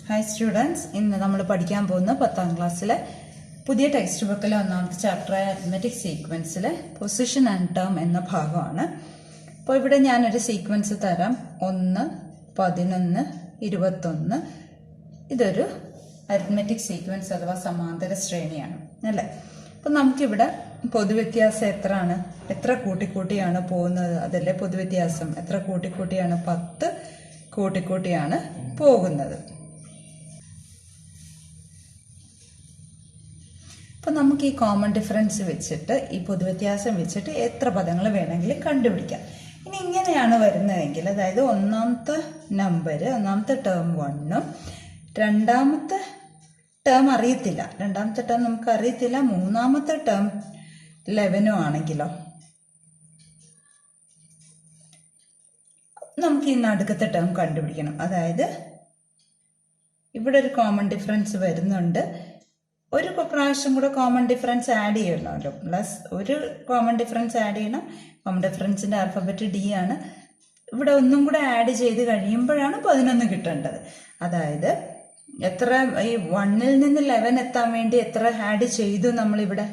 Hi students, ഇന്ന് നമ്മൾ പഠിക്കാൻ പോകുന്ന 10ാം ക്ലാസ്സിലെ പുതിയ ടെക്സ്റ്റ് ബുക്കിലെ ഒന്നാമത്തെ ചാപ്റ്ററായ അരിത്മെറ്റിക് സീക്വൻസിലെ പൊസിഷൻ ആൻഡ് ടേം എന്ന ഭാഗമാണ്. അപ്പോൾ ഇവിടെ ഞാനൊരു സീക്വൻസ് തരാം. 1, 11, 21. ഇതൊരു അരിത്മെറ്റിക് സീക്വൻസ് അഥവാ സമാന്തര ശ്രേണിയാണ് അല്ലേ. അപ്പം നമുക്കിവിടെ പൊതുവ്യത്യാസം എത്രയാണ്, എത്ര കൂട്ടിക്കൂട്ടിയാണ് പോകുന്നത്, അതല്ലേ പൊതുവ്യത്യാസം. എത്ര കൂട്ടിക്കൂട്ടിയാണ്? 10 കൂട്ടിക്കൂട്ടിയാണ് പോകുന്നത്. അപ്പം നമുക്ക് ഈ കോമൺ ഡിഫറൻസ് വെച്ചിട്ട്, ഈ പൊതുവ്യത്യാസം വെച്ചിട്ട് എത്ര പദങ്ങൾ വേണമെങ്കിലും കണ്ടുപിടിക്കാം. ഇനി ഇങ്ങനെയാണ് വരുന്നതെങ്കിൽ, അതായത് ഒന്നാമത്തെ ടേം 1ഉം രണ്ടാമത്തെ ടേം അറിയത്തില്ല, നമുക്ക് അറിയത്തില്ല, മൂന്നാമത്തെ ടേം 11ഉം ആണെങ്കിലോ നമുക്ക് ഈ നടുക്കത്തെ ടേം കണ്ടുപിടിക്കണം. അതായത് ഇവിടെ ഒരു കോമൺ ഡിഫറൻസ് വരുന്നുണ്ട്, ഒരു പ്രാവശ്യം കൂടെ കോമൺ ഡിഫറൻസ് ആഡ് ചെയ്യണമല്ലോ, പ്ലസ് ഒരു കോമൺ ഡിഫറൻസ് ആഡ് ചെയ്യണം. കോമൺ ഡിഫറൻസിന്റെ ആൽഫബറ്റ് D ആണ്. ഇവിടെ ഒന്നും കൂടെ ആഡ് ചെയ്ത് കഴിയുമ്പോഴാണ് 11 കിട്ടേണ്ടത്. അതായത് എത്ര, ഈ 1ൽ നിന്ന് 11 എത്താൻ വേണ്ടി എത്ര ആഡ് ചെയ്തു നമ്മളിവിടെ?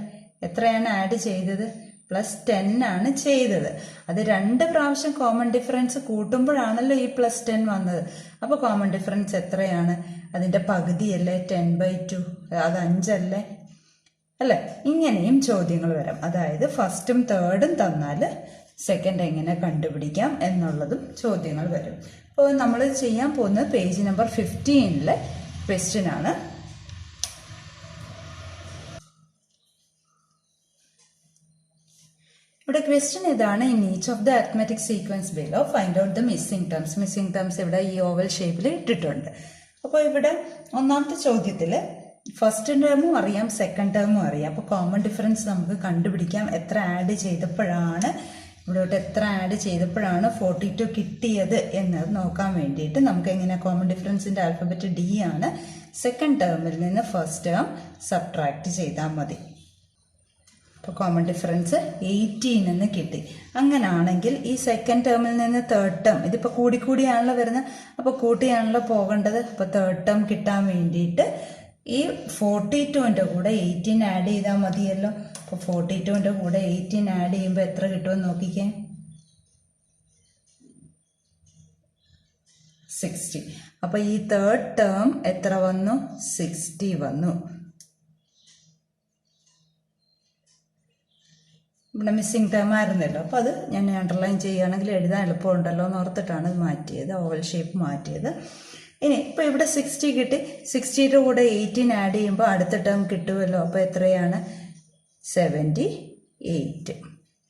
എത്രയാണ് ആഡ് ചെയ്തത്? +10 ആണ് ചെയ്തത്. അത് 2 പ്രാവശ്യം കോമൺ ഡിഫറൻസ് കൂട്ടുമ്പോഴാണല്ലോ ഈ +10 വന്നത്. അപ്പോൾ കോമൺ ഡിഫറൻസ് എത്രയാണ്? അതിന്റെ പകുതിയല്ലേ 10/2, അത് 5 അല്ലേ അല്ലേ? ഇങ്ങനെയും ചോദ്യങ്ങൾ വരാം. അതായത് ഫസ്റ്റും തേർഡും തന്നാൽ സെക്കൻഡ് എങ്ങനെ കണ്ടുപിടിക്കാം എന്നുള്ളതും ചോദ്യങ്ങൾ വരും. അപ്പോൾ നമ്മൾ ചെയ്യാൻ പോകുന്നത് പേജ് നമ്പർ 15ലെ ക്വസ്റ്റ്യൻ ആണ്. ഇവിടെ ക്വസ്റ്റ്യൻ ഇതാണ്: in each of the arithmetic sequence below find out the missing terms. ഇവിടെ ഈ ഓവൽ ഷേപ്പിൽ ഇട്ടിട്ടുണ്ട്. അപ്പോൾ ഇവിടെ ഒന്നാമത്തെ ചോദ്യത്തിൽ ഫസ്റ്റ് ടേമും അറിയാം, സെക്കൻഡ് ടേമും അറിയാം. അപ്പോൾ കോമൺ ഡിഫറൻസ് നമുക്ക് കണ്ടുപിടിക്കാം. എത്ര ആഡ് ചെയ്തപ്പോഴാണ്, ഇവിടോട്ട് എത്ര ആഡ് ചെയ്തപ്പോഴാണ് 42 കിട്ടിയത് എന്നത് നോക്കാൻ വേണ്ടിയിട്ട് നമുക്ക് എങ്ങനെ, കോമൺ ഡിഫറൻസിന്റെ ആൽഫബറ്റ് D ആണ്. സെക്കൻഡ് ടേമിൽ നിന്ന് ഫസ്റ്റ് ടേം സബ്ട്രാക്ട് ചെയ്താൽ മതി. അപ്പോൾ കോമൺ ഡിഫറൻസ് 18 എന്ന് കിട്ടി. അങ്ങനാണെങ്കിൽ ഈ സെക്കൻഡ് ടേമിൽ നിന്ന് തേർഡ് ടേം, ഇതിപ്പോൾ കൂടിയാണല്ലോ വരുന്നത്, അപ്പോൾ കൂട്ടിയാണല്ലോ പോകേണ്ടത്. അപ്പോൾ തേർഡ് ടേം കിട്ടാൻ വേണ്ടിയിട്ട് ഈ 42ന്റെ കൂടെ 18 ആഡ് ചെയ്താൽ മതിയല്ലോ. അപ്പോൾ 42ന്റെ കൂടെ 18 ആഡ് ചെയ്യുമ്പോൾ എത്ര കിട്ടുമെന്ന് നോക്കിക്കേ, 60. അപ്പോൾ ഈ തേർഡ് ടേം എത്ര വന്നു? 60 വന്നു. ഇവിടെ മിസ്സിംഗ് ടേം ആയിരുന്നല്ലോ, അപ്പോൾ അത് ഞാൻ അണ്ടർലൈൻ ചെയ്യുകയാണെങ്കിൽ എഴുതാൻ എളുപ്പമുണ്ടല്ലോ എന്ന് ഓർത്തിട്ടാണ് ഇത് മാറ്റിയത്, ഓവൽ ഷേപ്പ് മാറ്റിയത്. ഇനി ഇപ്പോൾ ഇവിടെ 60 കിട്ടി. 60യുടെ കൂടെ 18 ആഡ് ചെയ്യുമ്പോൾ അടുത്ത ടേം കിട്ടുമല്ലോ. അപ്പോൾ എത്രയാണ്? 78.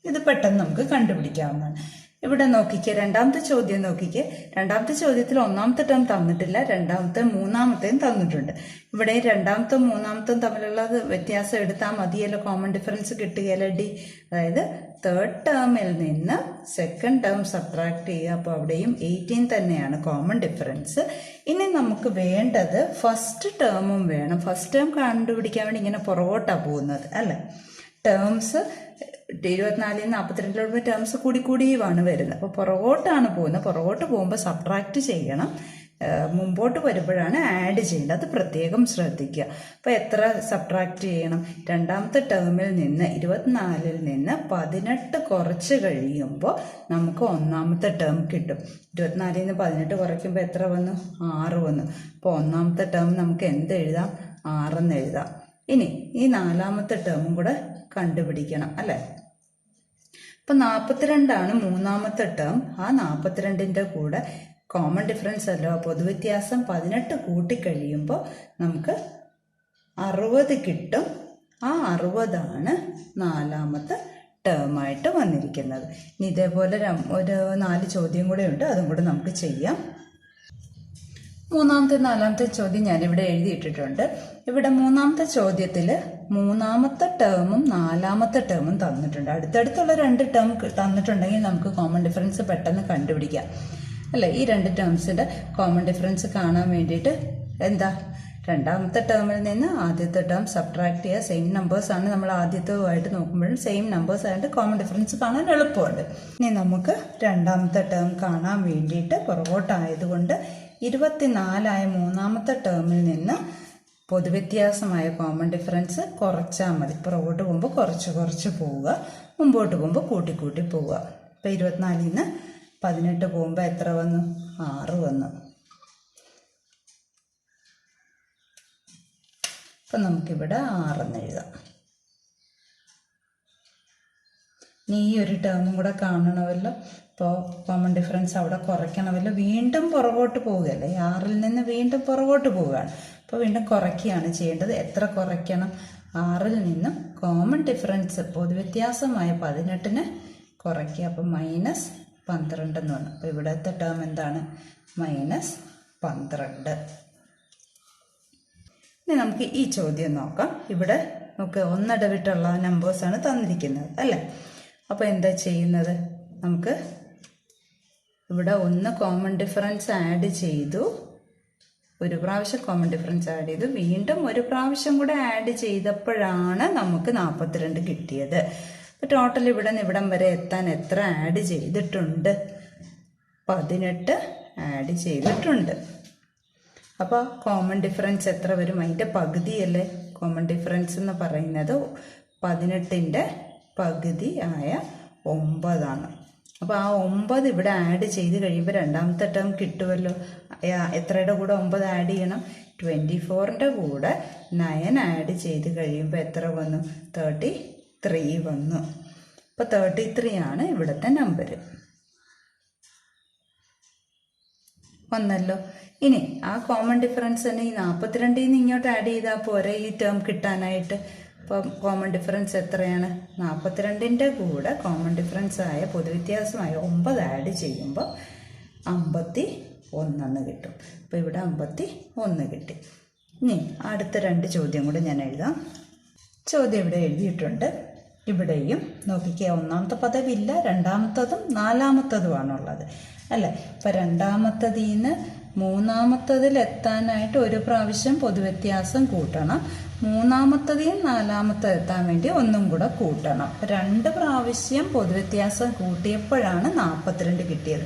ഇത് പെട്ടെന്ന് നമുക്ക് കണ്ടുപിടിക്കാവുന്നതാണ്. ഇവിടെ നോക്കിക്കേ, രണ്ടാമത്തെ ചോദ്യം നോക്കിക്കേ. രണ്ടാമത്തെ ചോദ്യത്തിൽ ഒന്നാമത്തെ ടേം തന്നിട്ടില്ല, മൂന്നാമത്തെയും തന്നിട്ടുണ്ട്. ഇവിടെ രണ്ടാമത്തും മൂന്നാമത്തും തമ്മിലുള്ള വ്യത്യാസം എടുത്താൽ മതിയല്ലോ, കോമൺ ഡിഫറൻസ് കിട്ടുകയല്ലോ D. അതായത് തേർഡ് ടേമിൽ നിന്ന് സെക്കൻഡ് ടേം സബ്ട്രാക്ട് ചെയ്യുക. അപ്പോൾ അവിടെയും 18 തന്നെയാണ് കോമൺ ഡിഫറൻസ്. ഇനി നമുക്ക് വേണ്ടത് ഫസ്റ്റ് ടേമും വേണം. ഫസ്റ്റ് ടേം കണ്ടുപിടിക്കാൻ വേണ്ടി ഇങ്ങനെ പുറകോട്ടാണ് പോകുന്നത് അല്ലേ. ടേംസ് 24 42 ടേംസ് കൂടിയാണ് വരുന്നത്. അപ്പോൾ പുറകോട്ടാണ് പോകുന്നത്. പുറകോട്ട് പോകുമ്പോൾ സബ്ട്രാക്ട് ചെയ്യണം, മുമ്പോട്ട് വരുമ്പോഴാണ് ആഡ് ചെയ്യേണ്ടത്. അത് പ്രത്യേകം ശ്രദ്ധിക്കുക. അപ്പോൾ എത്ര സബ്ട്രാക്ട് ചെയ്യണം? രണ്ടാമത്തെ ടേമിൽ നിന്ന് 24ൽ നിന്ന് 18 കുറച്ച് കഴിയുമ്പോൾ നമുക്ക് ഒന്നാമത്തെ ടേം കിട്ടും. 24ൽ നിന്ന് 18 കുറയ്ക്കുമ്പോൾ എത്ര വന്നു? 6 വന്നു. അപ്പോൾ ഒന്നാമത്തെ ടേം നമുക്ക് എന്ത് എഴുതാം? 6 എന്ന് എഴുതാം. ഇനി ഈ നാലാമത്തെ ടേമും കൂടെ കണ്ടുപിടിക്കണം അല്ലേ. ഇപ്പൊ 42 മൂന്നാമത്തെ ടേം. ആ 42ന്റെ കൂടെ കോമൺ ഡിഫറൻസ് അല്ലോ, പൊതുവ്യത്യാസം 18 കൂട്ടിക്കഴിയുമ്പോൾ നമുക്ക് 60 കിട്ടും. ആ 60 നാലാമത്തെ ടേമായിട്ട് വന്നിരിക്കുന്നത്. ഇനി ഇതേപോലെ ഒരു 4 ചോദ്യം കൂടെ ഉണ്ട്, അതും കൂടെ നമുക്ക് ചെയ്യാം. മൂന്നാമത്തെ നാലാമത്തെ ചോദ്യം ഞാനിവിടെ എഴുതിയിട്ടിട്ടുണ്ട്. ഇവിടെ മൂന്നാമത്തെ ചോദ്യത്തിൽ മൂന്നാമത്തെ ടേമും നാലാമത്തെ ടേമും തന്നിട്ടുണ്ട്. അടുത്തടുത്തുള്ള 2 ടേം തന്നിട്ടുണ്ടെങ്കിൽ നമുക്ക് കോമൺ ഡിഫറൻസ് പെട്ടെന്ന് കണ്ടുപിടിക്കാം അല്ലേ. ഈ 2 ടേംസിന്റെ കോമൺ ഡിഫറൻസ് കാണാൻ വേണ്ടിയിട്ട് എന്താ, രണ്ടാമത്തെ ടേമിൽ നിന്ന് ആദ്യത്തെ ടേം സബ്ട്രാക്ട് ചെയ്യുക. സെയിം നമ്പേഴ്സ് ആണ്, നമ്മൾ ആദ്യത്തേതുമായിട്ട് നോക്കുമ്പോഴും സെയിം നമ്പേഴ്സ് ആയിട്ട് കോമൺ ഡിഫറൻസ് കാണാൻ എളുപ്പമുണ്ട്. ഇനി നമുക്ക് രണ്ടാമത്തെ ടേം കാണാൻ വേണ്ടിയിട്ട് പുറകോട്ടായതുകൊണ്ട് 24 മൂന്നാമത്തെ ടേമിൽ നിന്ന് പൊതുവ്യത്യാസമായ കോമൺ ഡിഫറൻസ് കുറച്ചാൽ മതി. പുറകോട്ട് പോകുമ്പോൾ കുറച്ച് പോവുക, മുമ്പോട്ട് പോകുമ്പോൾ കൂട്ടി പോവുക. അപ്പോൾ 24 നിന്ന് 18 പോകുമ്പോൾ എത്ര വന്നു? 6 വന്നു. അപ്പം നമുക്കിവിടെ 6 എന്ന് എഴുതാം. ഇനി ഈ ഒരു ടേമും കൂടെ കാണണമല്ലോ. ഇപ്പോൾ കോമൺ ഡിഫറൻസ് അവിടെ കുറയ്ക്കണമല്ലോ. വീണ്ടും പുറകോട്ട് പോവുകയല്ലേ, 6ൽ നിന്ന് വീണ്ടും പുറകോട്ട് പോവുകയാണ്. അപ്പോൾ വീണ്ടും കുറയ്ക്കുകയാണ് ചെയ്യേണ്ടത്. എത്ര കുറയ്ക്കണം? 6ൽ നിന്നും കോമൺ ഡിഫറൻസ് പൊതുവ്യത്യാസമായ 18 കുറയ്ക്കുക. അപ്പം -12 എന്ന് വന്നു. അപ്പോൾ ഇവിടുത്തെ ടേം എന്താണ്? -12. ഇനി നമുക്ക് ഈ ചോദ്യം നോക്കാം. ഇവിടെ നമുക്ക് ഒന്നിടവിട്ടുള്ള നമ്പേഴ്സാണ് തന്നിരിക്കുന്നത് അല്ലേ. അപ്പോൾ എന്താ ചെയ്യുന്നത്? നമുക്ക് ഇവിടെ ഒന്ന് കോമൺ ഡിഫറൻസ് ആഡ് ചെയ്തു, ഒരു പ്രാവശ്യം കോമൺ ഡിഫറൻസ് ആഡ് ചെയ്തു, വീണ്ടും ഒരു പ്രാവശ്യം കൂടെ ആഡ് ചെയ്തപ്പോഴാണ് നമുക്ക് 42 കിട്ടിയത്. അപ്പോൾ ടോട്ടൽ ഇവിടെ നിന്ന് ഇവിടം വരെ എത്താൻ എത്ര ആഡ് ചെയ്തിട്ടുണ്ട്? 18 ആഡ് ചെയ്തിട്ടുണ്ട്. അപ്പോൾ കോമൺ ഡിഫറൻസ് എത്ര വരും? അതിൻ്റെ പകുതിയല്ലേ കോമൺ ഡിഫറൻസ് എന്ന് പറയുന്നത്. 18ൻ്റെ പകുതി ആയ 9 അപ്പോൾ ആ 9 ഇവിടെ ആഡ് ചെയ്ത് കഴിയുമ്പോൾ രണ്ടാമത്തെ ടേം കിട്ടുമല്ലോ. എത്രയുടെ കൂടെ 9 ആഡ് ചെയ്യണം? 24ൻ്റെ കൂടെ 9 ആഡ് ചെയ്ത് കഴിയുമ്പോൾ എത്ര വന്നു? 33 വന്നു. അപ്പോൾ 33 ആണ് ഇവിടുത്തെ നമ്പർ. വന്നല്ലോ. ഇനി ആ കോമൺ ഡിഫറൻസ് തന്നെ ഈ 42ൽ നിന്ന് ഇങ്ങോട്ട് ആഡ് ചെയ്താൽ പോരെ ഈ ടേം കിട്ടാനായിട്ട്. അപ്പം കോമൺ ഡിഫറൻസ് എത്രയാണ്? 42ൻ്റെ കൂടെ കോമൺ ഡിഫറൻസ് ആയ പൊതുവ്യത്യാസമായ 9 ആഡ് ചെയ്യുമ്പോൾ 51 കിട്ടും. അപ്പോൾ ഇവിടെ 51 കിട്ടി. ഇനി അടുത്ത 2 ചോദ്യം കൂടെ ഞാൻ എഴുതാം. ചോദ്യം ഇവിടെ എഴുതിയിട്ടുണ്ട്. ഇവിടെയും നോക്കിക്കുക, ഒന്നാമത്തെ പദവില്ല, രണ്ടാമത്തതും നാലാമത്തതുമാണുള്ളത് അല്ലേ. അപ്പം രണ്ടാമത്തതിൽ നിന്ന് മൂന്നാമത്തതിൽ എത്താനായിട്ട് ഒരു പ്രാവശ്യം പൊതുവ്യത്യാസം കൂട്ടണം. മൂന്നാമത്തതിൽ നാലാമത്തത് എത്താൻ വേണ്ടി ഒന്നും കൂടെ കൂട്ടണം. 2 പ്രാവശ്യം പൊതുവ്യത്യാസം കൂട്ടിയപ്പോഴാണ് 42 കിട്ടിയത്.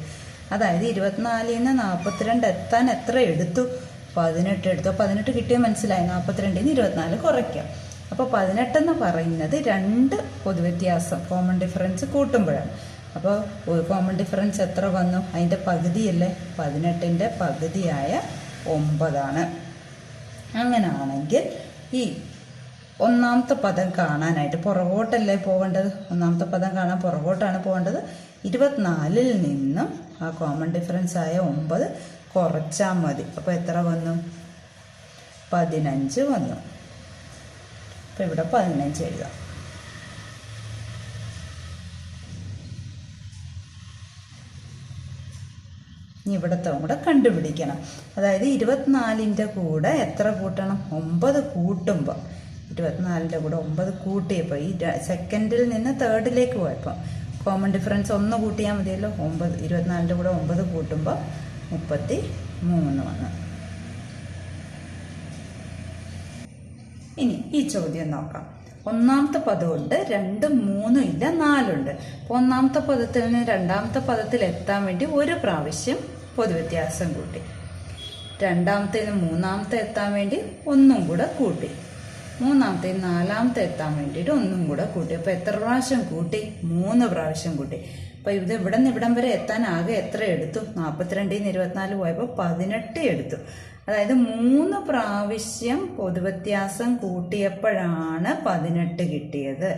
അതായത് 24ൽ നിന്ന് 42 എത്താൻ എത്ര എടുത്തു? 18 എടുത്തു. 18 കിട്ടിയ മനസ്സിലായി. 42ൽ നിന്ന് 24 കുറയ്ക്കാം. അപ്പോൾ 18 എന്ന് പറയുന്നത് 2 പൊതുവ്യത്യാസം കോമൺ ഡിഫറൻസ് കൂട്ടുമ്പോഴാണ്. അപ്പോൾ കോമൺ ഡിഫറൻസ് എത്ര വന്നു? അതിൻ്റെ പകുതിയല്ലേ, 18ൻ്റെ പകുതിയായ 9. അങ്ങനെയാണെങ്കിൽ ഈ ഒന്നാമത്തെ പദം കാണാനായിട്ട് പുറകോട്ടല്ലേ പോകേണ്ടത്? ഒന്നാമത്തെ പദം കാണാൻ പുറകോട്ടാണ് പോകേണ്ടത്. 24ൽ നിന്നും ആ കോമൺ ഡിഫറൻസ് ആയ 9 കുറച്ചാൽ മതി. അപ്പോൾ എത്ര വന്നു? 15 വന്നു. അപ്പോൾ ഇവിടെ 15 എഴുതാം. ഇനി ഇവിടുത്തെ കൂടെ കണ്ടുപിടിക്കണം. അതായത് 24ൻ്റെ കൂടെ എത്ര കൂട്ടണം? 9 കൂട്ടുമ്പോൾ 24ൻ്റെ കൂടെ 9 കൂട്ടിയപ്പോൾ ഈ സെക്കൻഡിൽ നിന്ന് തേർഡിലേക്ക് പോയപ്പോൾ കോമൺ ഡിഫറൻസ് 1 കൂട്ടിയാൽ മതിയല്ലോ. 24ൻ്റെ കൂടെ 9 കൂട്ടുമ്പോൾ 33 വന്നു. ഇനി ഈ ചോദ്യം നോക്കാം. ഒന്നാമത്തെ പദമുണ്ട്, 2, 3 ഇല്ല, 4 ഉണ്ട്. അപ്പോൾ ഒന്നാമത്തെ പദത്തിൽ നിന്ന് രണ്ടാമത്തെ പദത്തിൽ എത്താൻ വേണ്ടി ഒരു പ്രാവശ്യം പൊതുവ്യത്യാസം കൂട്ടി. രണ്ടാമത്തെ നിന്ന് മൂന്നാമത്തെ എത്താൻ വേണ്ടി ഒന്നും കൂടെ കൂട്ടി. മൂന്നാമത്തെ നാലാമത്തെ എത്താൻ വേണ്ടിയിട്ട് ഒന്നും കൂടെ കൂട്ടി. അപ്പോൾ എത്ര പ്രാവശ്യം കൂട്ടി? 3 പ്രാവശ്യം കൂട്ടി. അപ്പോൾ ഇത് ഇവിടെ നിന്ന് ഇവിടം വരെ എത്താൻ ആകെ എത്ര എടുത്തു? 42ൽ നിന്ന് 24 പോയപ്പോൾ 18 എടുത്തു. അതായത് 3 പ്രാവശ്യം പൊതുവ്യത്യാസം കൂട്ടിയപ്പോഴാണ് 18 കിട്ടിയത്.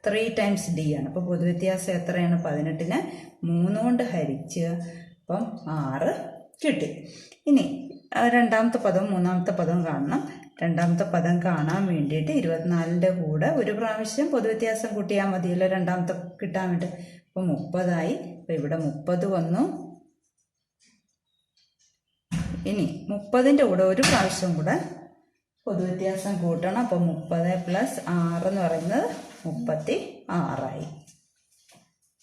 3 ടൈംസ് D ആണ്. അപ്പോൾ പൊതുവ്യത്യാസം എത്രയാണ്? 18നെ 3 കൊണ്ട് ഹരിച്ച് അപ്പം 6 കിട്ടി. ഇനി രണ്ടാമത്തെ പദവും മൂന്നാമത്തെ പദവും കാണണം. രണ്ടാമത്തെ പദം കാണാൻ വേണ്ടിയിട്ട് 24ൻ്റെ കൂടെ ഒരു പ്രാവശ്യം പൊതുവ്യത്യാസം കൂട്ടിയാൽ മതിയല്ലോ രണ്ടാമത്തെ കിട്ടാൻ വേണ്ടി. അപ്പോൾ 30 അപ്പോൾ ഇവിടെ 30 വന്നു. ഇനി 30ൻ്റെ കൂടെ ഒരു പ്രാവശ്യം കൂടെ പൊതുവ്യത്യാസം കൂട്ടണം. അപ്പോൾ 30 + 6 എന്ന് പറയുന്നത് 36 ആയി.